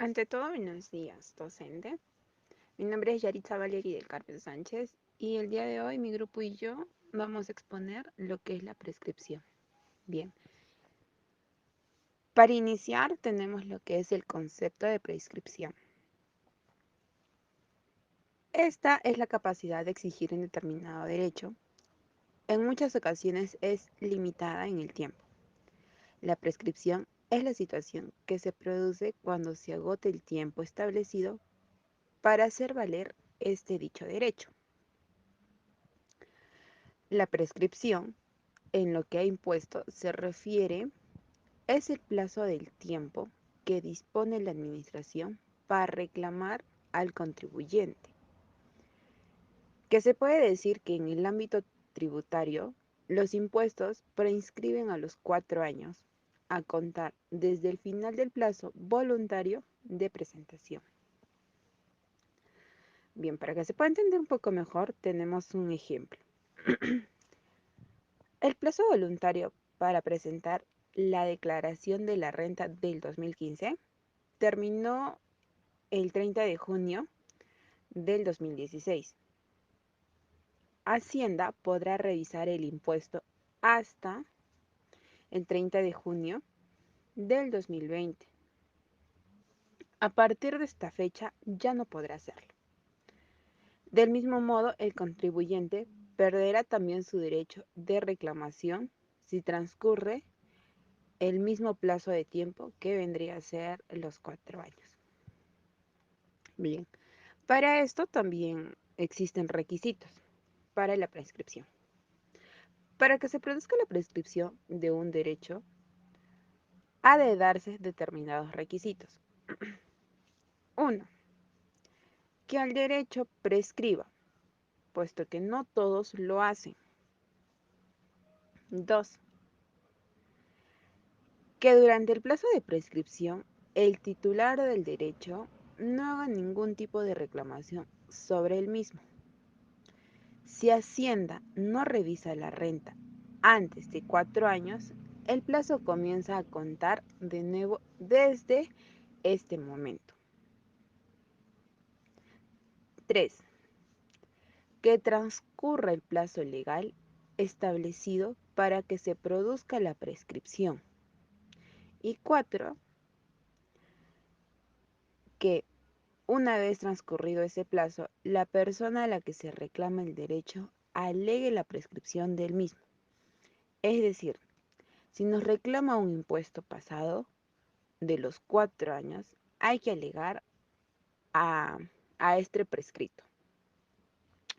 Ante todo, buenos días, docente. Mi nombre es Yaritza Valeri del Carpio Sánchez y el día de hoy mi grupo y yo vamos a exponer lo que es la prescripción. Bien, para iniciar tenemos lo que es el concepto de prescripción. Esta es la capacidad de exigir un determinado derecho. En muchas ocasiones es limitada en el tiempo. La prescripción es la situación que se produce cuando se agota el tiempo establecido para hacer valer este dicho derecho. La prescripción, en lo que ha impuesto se refiere, es el plazo del tiempo que dispone la Administración para reclamar al contribuyente, que se puede decir que en el ámbito tributario, los impuestos prescriben a los 4 años, a contar desde el final del plazo voluntario de presentación. Bien, para que se pueda entender un poco mejor, tenemos un ejemplo. El plazo voluntario para presentar la declaración de la renta del 2015 terminó el 30 de junio del 2016. Hacienda podrá revisar el impuesto hasta el 30 de junio del 2020. A partir de esta fecha ya no podrá hacerlo. Del mismo modo, el contribuyente perderá también su derecho de reclamación si transcurre el mismo plazo de tiempo que vendría a ser los 4 años. Bien, para esto también existen requisitos para la prescripción. Para que se produzca la prescripción de un derecho, ha de darse determinados requisitos. 1. Que el derecho prescriba, puesto que no todos lo hacen. 2. Que durante el plazo de prescripción, el titular del derecho no haga ningún tipo de reclamación sobre el mismo. Si Hacienda no revisa la renta antes de 4 años, el plazo comienza a contar de nuevo desde este momento. 3. Que transcurra el plazo legal establecido para que se produzca la prescripción. Y 4. Que una vez transcurrido ese plazo, la persona a la que se reclama el derecho alegue la prescripción del mismo. Es decir, si nos reclama un impuesto pasado de los 4 años, hay que alegar a, a este prescrito.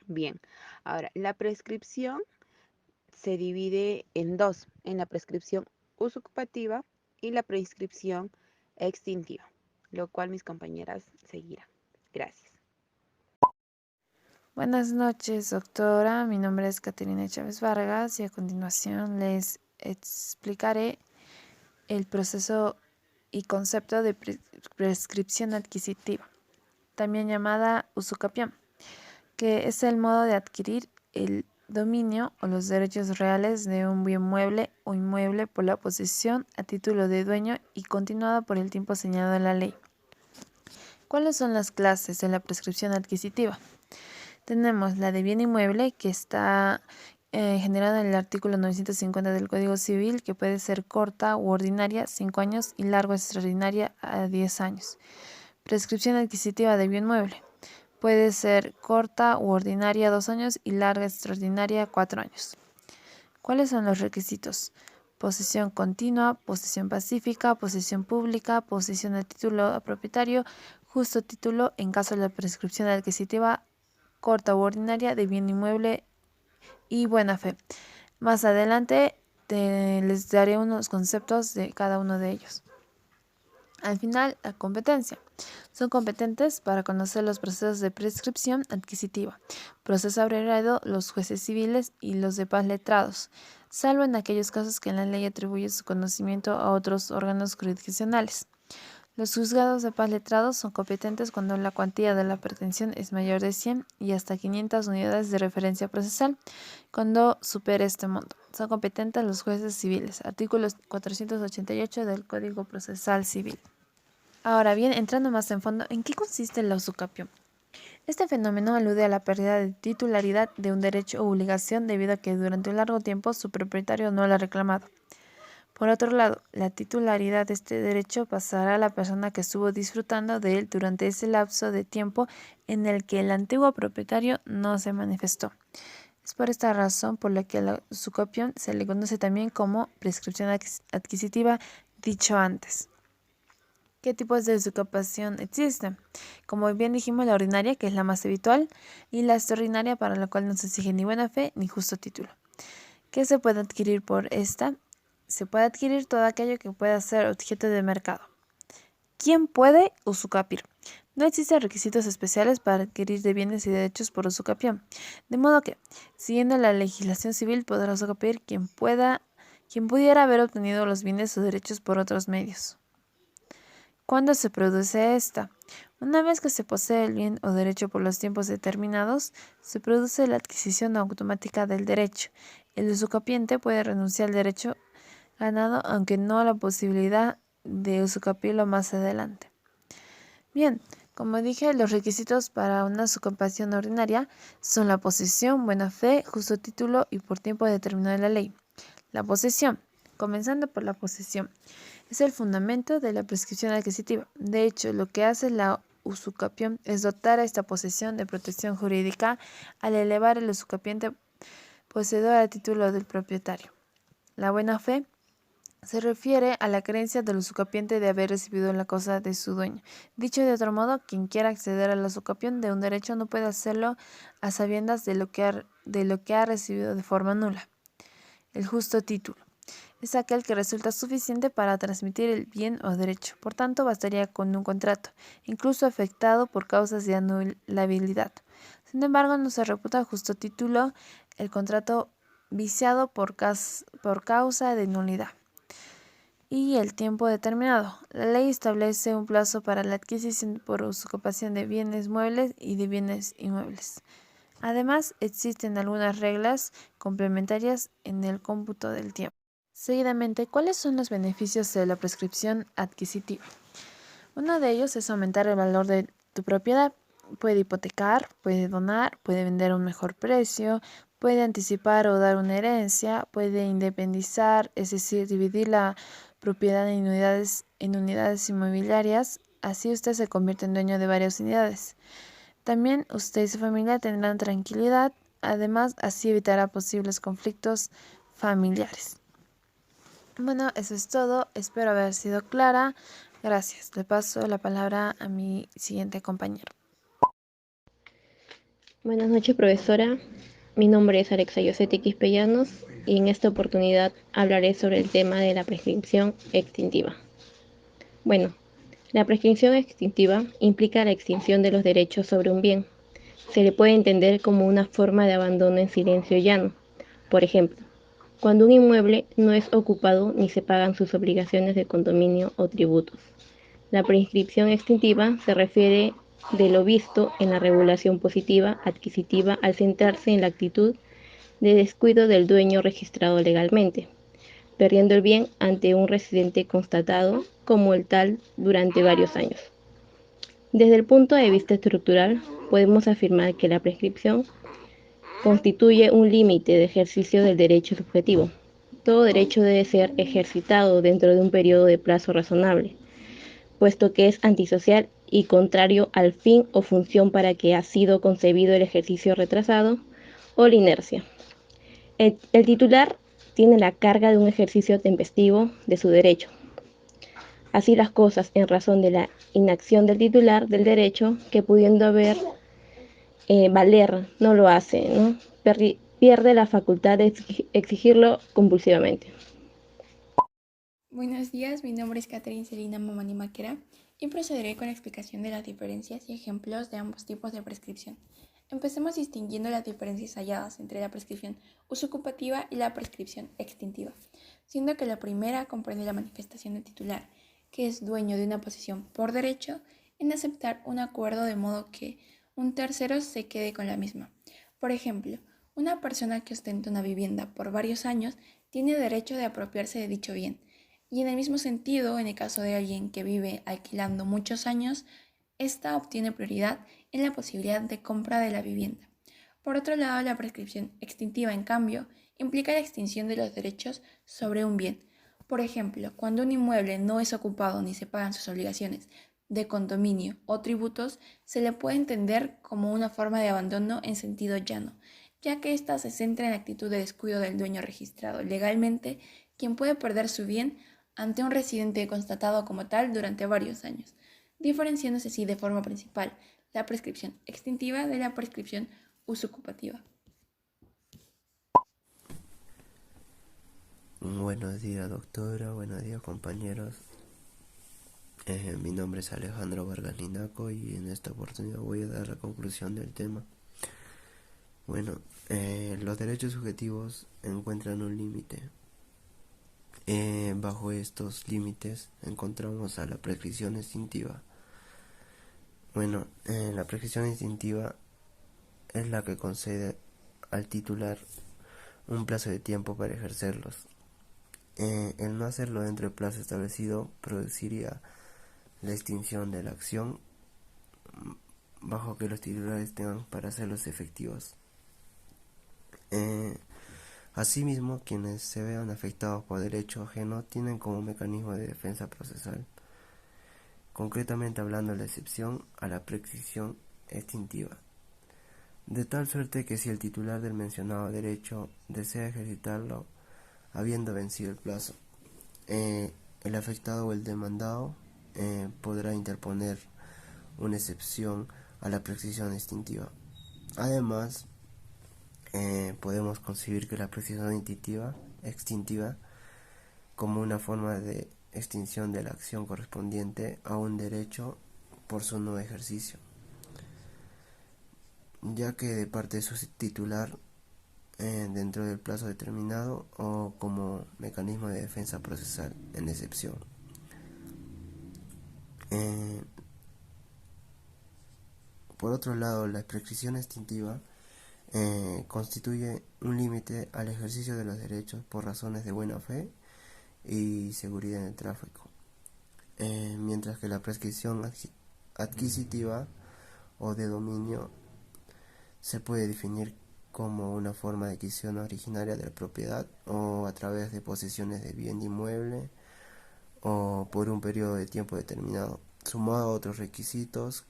Bien, ahora la prescripción se divide en dos, en la prescripción usucapiva y la prescripción extintiva, lo cual mis compañeras seguirán. Gracias. Buenas noches, doctora. Mi nombre es Caterina Chávez Vargas y a continuación les explicaré el proceso y concepto de prescripción adquisitiva, también llamada usucapión, que es el modo de adquirir el dominio o los derechos reales de un bien mueble o inmueble por la posesión a título de dueño y continuado por el tiempo señalado en la ley. ¿Cuáles son las clases de la prescripción adquisitiva? Tenemos la de bien inmueble, que está generada en el artículo 950 del Código Civil, que puede ser corta u ordinaria 5 años y larga o extraordinaria a 10 años. Prescripción adquisitiva de bien mueble. Puede ser corta u ordinaria 2 años y larga extraordinaria 4 años. ¿Cuáles son los requisitos? Posesión continua, posesión pacífica, posesión pública, posesión de título a propietario, justo título en caso de la prescripción adquisitiva corta u ordinaria de bien inmueble y buena fe. Más adelante les daré unos conceptos de cada uno de ellos. Al final, la competencia. Son competentes para conocer los procesos de prescripción adquisitiva, proceso abreviado, los jueces civiles y los de paz letrados, salvo en aquellos casos que la ley atribuye su conocimiento a otros órganos jurisdiccionales. Los juzgados de paz letrados son competentes cuando la cuantía de la pretensión es mayor de 100 y hasta 500 unidades de referencia procesal cuando supere este monto. Son competentes los jueces civiles. Artículo 488 del Código Procesal Civil. Ahora bien, entrando más en fondo, ¿en qué consiste la usucapión? Este fenómeno alude a la pérdida de titularidad de un derecho o obligación debido a que durante un largo tiempo su propietario no lo ha reclamado. Por otro lado, la titularidad de este derecho pasará a la persona que estuvo disfrutando de él durante ese lapso de tiempo en el que el antiguo propietario no se manifestó. Es por esta razón por la que a la usucapión se le conoce también como prescripción adquisitiva, dicho antes. ¿Qué tipos de usucapión existen? Como bien dijimos, la ordinaria, que es la más habitual, y la extraordinaria, para la cual no se exige ni buena fe ni justo título. ¿Qué se puede adquirir por esta? Se puede adquirir todo aquello que pueda ser objeto de mercado. ¿Quién puede usucapir? No existen requisitos especiales para adquirir de bienes y derechos por usucapión, de modo que, siguiendo la legislación civil, podrá usucapir quien pudiera haber obtenido los bienes o derechos por otros medios. ¿Cuándo se produce esta? Una vez que se posee el bien o derecho por los tiempos determinados, se produce la adquisición automática del derecho. El usucapiente puede renunciar al derecho ganado, aunque no a la posibilidad de usucapirlo más adelante. Bien, como dije, los requisitos para una usucapión ordinaria son la posesión, buena fe, justo título y por tiempo determinado en la ley. La posesión, comenzando por la posesión, es el fundamento de la prescripción adquisitiva. De hecho, lo que hace la usucapión es dotar a esta posesión de protección jurídica al elevar el usucapiente poseedor a título del propietario. La buena fe se refiere a la creencia del usucapiente de haber recibido la cosa de su dueño. Dicho de otro modo, quien quiera acceder a la usucapión de un derecho no puede hacerlo a sabiendas de lo que ha recibido de forma nula. El justo título es aquel que resulta suficiente para transmitir el bien o derecho. Por tanto, bastaría con un contrato, incluso afectado por causas de anulabilidad. Sin embargo, no se reputa justo título el contrato viciado por causa de nulidad. Y el tiempo determinado. La ley establece un plazo para la adquisición por usucapión de bienes muebles y de bienes inmuebles. Además, existen algunas reglas complementarias en el cómputo del tiempo. Seguidamente, ¿cuáles son los beneficios de la prescripción adquisitiva? Uno de ellos es aumentar el valor de tu propiedad. Puede hipotecar, puede donar, puede vender a un mejor precio, puede anticipar o dar una herencia, puede independizar, es decir, dividir la propiedad en unidades inmobiliarias. Así usted se convierte en dueño de varias unidades. También usted y su familia tendrán tranquilidad. Además, así evitará posibles conflictos familiares. Bueno, eso es todo. Espero haber sido clara. Gracias. Le paso la palabra a mi siguiente compañero. Buenas noches, profesora. Mi nombre es Alexa Yosete Quispellanos y en esta oportunidad hablaré sobre el tema de la prescripción extintiva. Bueno, la prescripción extintiva implica la extinción de los derechos sobre un bien. Se le puede entender como una forma de abandono en silencio llano. Por ejemplo, cuando un inmueble no es ocupado ni se pagan sus obligaciones de condominio o tributos. La prescripción extintiva se refiere de lo visto en la regulación positiva adquisitiva al centrarse en la actitud de descuido del dueño registrado legalmente, perdiendo el bien ante un residente constatado como el tal durante varios años. Desde el punto de vista estructural, podemos afirmar que la prescripción constituye un límite de ejercicio del derecho subjetivo. Todo derecho debe ser ejercitado dentro de un periodo de plazo razonable, puesto que es antisocial y contrario al fin o función para que ha sido concebido el ejercicio retrasado o la inercia. El titular tiene la carga de un ejercicio tempestivo de su derecho. Así las cosas, en razón de la inacción del titular del derecho, que pudiendo valer, no lo hace, ¿no? Pierde la facultad de exigirlo compulsivamente. Buenos días, mi nombre es Catherine Celina Mamani Maquera y procederé con la explicación de las diferencias y ejemplos de ambos tipos de prescripción. Empecemos distinguiendo las diferencias halladas entre la prescripción usucapiva y la prescripción extintiva, siendo que la primera comprende la manifestación del titular, que es dueño de una posesión por derecho, en aceptar un acuerdo de modo que un tercero se quede con la misma. Por ejemplo, una persona que ostenta una vivienda por varios años tiene derecho de apropiarse de dicho bien. Y en el mismo sentido, en el caso de alguien que vive alquilando muchos años, esta obtiene prioridad en la posibilidad de compra de la vivienda. Por otro lado, la prescripción extintiva, en cambio, implica la extinción de los derechos sobre un bien. Por ejemplo, cuando un inmueble no es ocupado ni se pagan sus obligaciones de condominio o tributos, se le puede entender como una forma de abandono en sentido llano, ya que ésta se centra en la actitud de descuido del dueño registrado legalmente, quien puede perder su bien ante un residente constatado como tal durante varios años, diferenciándose así de forma principal la prescripción extintiva de la prescripción usucapiva. Buenos días, doctora. Buenos días, compañeros. Mi nombre es Alejandro Vargas Linaco y en esta oportunidad voy a dar la conclusión del tema. Bueno, los derechos subjetivos encuentran un límite. Bajo estos límites encontramos a la prescripción extintiva. Bueno, la prescripción extintiva es la que concede al titular un plazo de tiempo para ejercerlos. El no hacerlo dentro del plazo establecido produciría la extinción de la acción bajo que los titulares tengan para hacerlos efectivos. Asimismo, quienes se vean afectados por derecho ajeno tienen como mecanismo de defensa procesal, concretamente hablando la excepción a la prescripción extintiva, de tal suerte que si el titular del mencionado derecho desea ejercitarlo habiendo vencido el plazo, el afectado o el demandado podrá interponer una excepción a la prescripción extintiva. Además, podemos concebir que la prescripción extintiva como una forma de extinción de la acción correspondiente a un derecho por su no ejercicio, ya que de parte de su titular dentro del plazo determinado o como mecanismo de defensa procesal en excepción. Por otro lado, la prescripción extintiva constituye un límite al ejercicio de los derechos por razones de buena fe y seguridad en el tráfico, mientras que la prescripción adquisitiva o de dominio se puede definir como una forma de adquisición originaria de la propiedad o a través de posesiones de bien inmueble o por un periodo de tiempo determinado, sumado a otros requisitos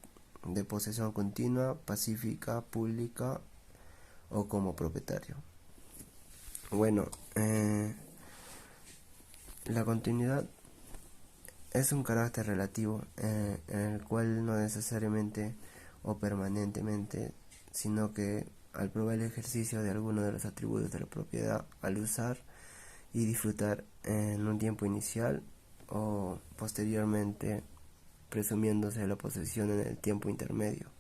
de posesión continua, pacífica, pública o como propietario. Bueno, la continuidad es un carácter relativo en el cual no necesariamente o permanentemente, sino que al probar el ejercicio de alguno de los atributos de la propiedad al usar y disfrutar en un tiempo inicial o posteriormente presumiéndose la posesión en el tiempo intermedio.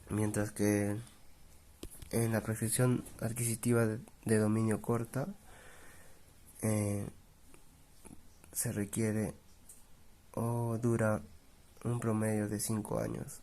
Mientras que en la prescripción adquisitiva de dominio corta se requiere o dura un promedio de 5 años.